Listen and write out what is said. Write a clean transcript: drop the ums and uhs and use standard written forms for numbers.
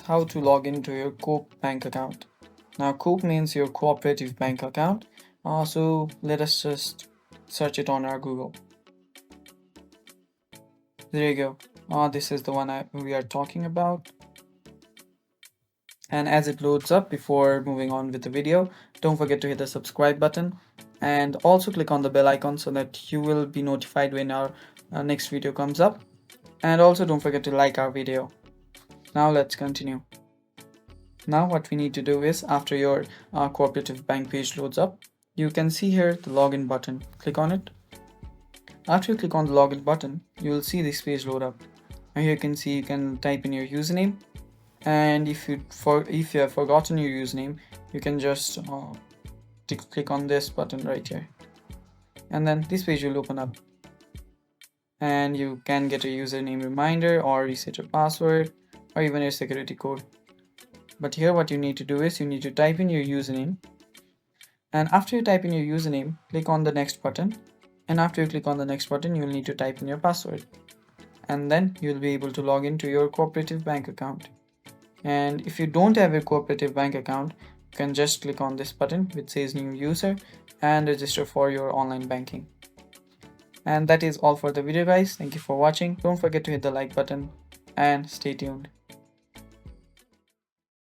how to log into your Coop bank account. Now Coop means your cooperative bank account. So let us just search it on our Google. There you go. This is the one we are talking about. And as it loads up, before moving on with the video, don't forget to hit the subscribe button and also click on the bell icon so that you will be notified when our next video comes up. And also don't forget to like our video. Now let's continue. Now what we need to do is, after your cooperative bank page loads up, you can see here the login button. Click on it. After you click on the login button, you will see this page load up. Now here you can see you can type in your username, and if you have forgotten your username, you can just click on this button right here, and then this page will open up, and you can get a username reminder or reset your password or even a security code. But here what you need to do is you need to type in your username, and after you type in your username, click on the next button, and after you click on the next button, you'll need to type in your password, and then you'll be able to log into your cooperative bank account. And if you don't have a cooperative bank account, you can just click on this button which says new user and register for your online banking. And that is all for the video, guys. Thank you for watching. Don't forget to hit the like button and stay tuned.